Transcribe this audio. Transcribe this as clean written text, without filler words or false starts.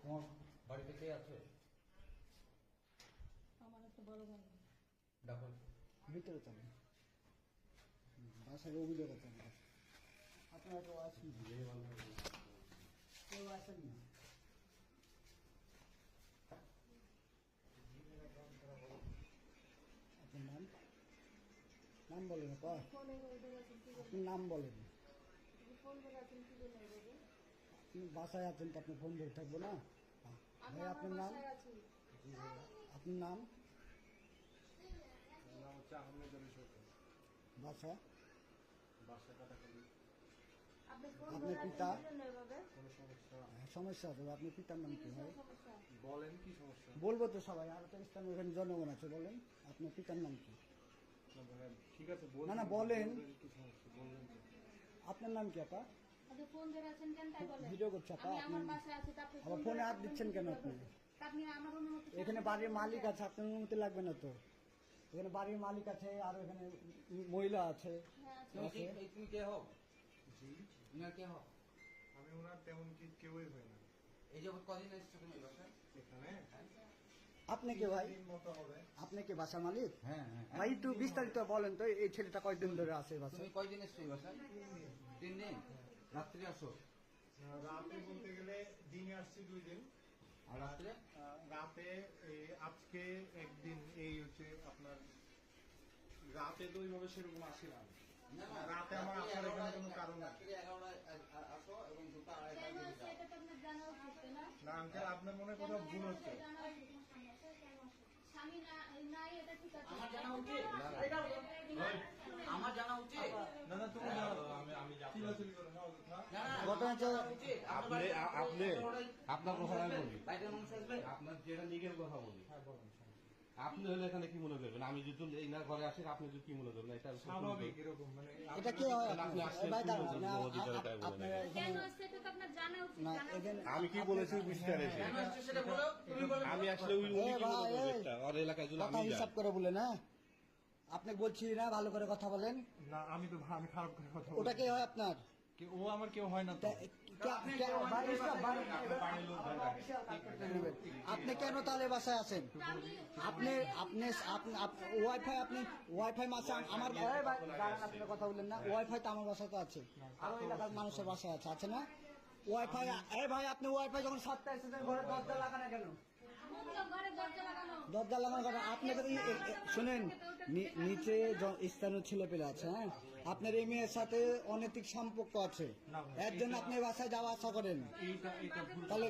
তোমার বাড়িতে কে আছে? আমার একটা বড় ভাই। ডাকো। ভিতরে চলেন, বাসায় অভিযোগ আছে আমার কাছে। আপনারা কেউ আসেন? কেউ আসেন না? আপনার নাম নাম বলেন আপা, ফোনে করে আছেন কি আপনি নাম বলেন। ফোন করে আছেন কি বলে বলবে? আপনি বাসায় আছেন তো আপনি ফোন ধরে থাকবো না? আমি ভাই আমার আপনার নাম? বাসায় আছি। আপনার নাম? নাম হচ্ছে আহমেদ আলী সরকার, বাসা? বাসা কাটাখালি। আপনি ফোন আপনার করে আছেন পিতা? কি জন্য এভাবে? কোনো সমস্যা? সমস্যা আছে, আপনার পিতার নাম কি হয়? সমস্যা। বলেন কি সমস্যা? বলবো তো সবাই, আর তো স্থানীয় এখানে জনগণ আছে, বলেন আপনার পিতার নাম কি? না, বলেন। ঠিক আছে, না, না, বলেন। কি সমস্যা বলবেন তো। আপনার নাম কি আপা? আপনি ফোন ধরে আছেন কেন তাই বলেন? ভিডিও করছে আপা, আমি আমার আপনি- বাসায় আছি তা আপনি আবার ফোন ফোনে ধরে হাত আছেন দিচ্ছেন কেন আপনি? তা আপনি আমার অনুমতি ছাড়া এখানে বাড়ির মালিক আছে, আপনার অনুমতি লাগবে না তো। এখানে বাড়ির মালিক আছে, আর এখানে মহিলা আছে। হ্যাঁ, আছে। তুমি তুমি কে হও? জি, ইনার কে হও? আমি ওনার তেমন কি কেউই হয় না এই যাবৎ কদিন এসছো তুমি বাসায়? এখানে। আপনি কে ভাই? 3 দিন মতো হবে। আপনি কি বাসার মালিক? হ্যাঁ হ্যাঁ। ভাই একটু বিস্তারিত বলেন তো, এই ছেলেটা কয়দিন ধরে আছে তুমি বাসায়? কয়দিন এসছো এই বাসায়? 3 দিন। রাত্রে আসো রাতে বলতে গেলে দিনে আসছি 2 দিন, আর রাত্রে? রাতে আজকে একদিন। এই হচ্ছে আপনার রাতে তো ওইভাবে সেরকম আসি না। না, না, রাতে আমার রাত্রি আসার এখানে 11টায় কোনো কারণ নাই। রাত্রি 11টায় আসো এবং 2টা 2:30টায় কেন বেরিয়ে যাও। সেটা তো আপনার জানা উচিত তাই না? না আঙ্কেল, আপনার মনে হয় কোথাও ভুল হচ্ছে। জানা উচিত। স্বামী নাই এটা ঠিক আছে। আমার জানা উচিত? আমার জানা উচিত? না না, তুমি যাও, আমি চিল্লাচিল্লি করো না অযথা। না, না, ঘটনা আমার জানা উচিত। আপনি আপনার কথা আমি বলি, বাইরের মানুষ আসবে? আপনার যেটা লিগের কথা বলি, হ্যাঁ, বলুন। আপনি হলে এখানে কি মনে করবেন? আমি যদি ইনার ঘরে আসি, আপনি যদি কি মনে করবেন? এটা স্বাভাবিক এরকম মানে এটা কে হয়? আপনি আসছেন, ভাই দাঁড়ান, কি না, বলছেন? অধিকারে তাই বলেন। আপনারা কেন এখানে- আসছে এটা তো আপনার জানা উচিত। না, জানা এখানে- উচিত। আমি কি বলেছি বুঝতে পেরেছি। কেন এসছো সেটা বলো, তুমি বলো। আমি আসলে উনি কি মনে ভাই, করবে? এই, এটা ওর এলাকায় যদি কথা আমি হিসাব যাই, করে বলে না, আপনি বলছি না, ভালো করে কথা বলেন। না, আমি খারাপ করে কথা ওটা বলছি। কে হয় আপনার? ও আমার কেউ হয় না তো। আপনি কেন তাহলে বাসায় আছেন? আপনি আপনি ওয়াইফাই, আপনি ওয়াইফাই মাসে আমার আপনি কথা বললেন না, ওয়াইফাই তো আমার বাসায় তো আছে, আরো এলাকার মানুষের বাসায় আছে, আছে না ওয়াইফাই? এই ভাই, আপনি ওয়াইফাই যখন 7টা এসেছেন, ঘরে দরজা লাগানো কেন? ঘরে দরজা লাগানো। দরজা লাগানোর কথা আপনি শুনেন, নিচে স্থানীয় ছেলে পেলে আছে, হ্যাঁ, আপনার এই মেয়ের সাথে অনৈতিক সম্পর্ক আছে, এর জন্য আপনি বাসায় যাওয়া আসা করেন, এইটা ভুল। তাহলে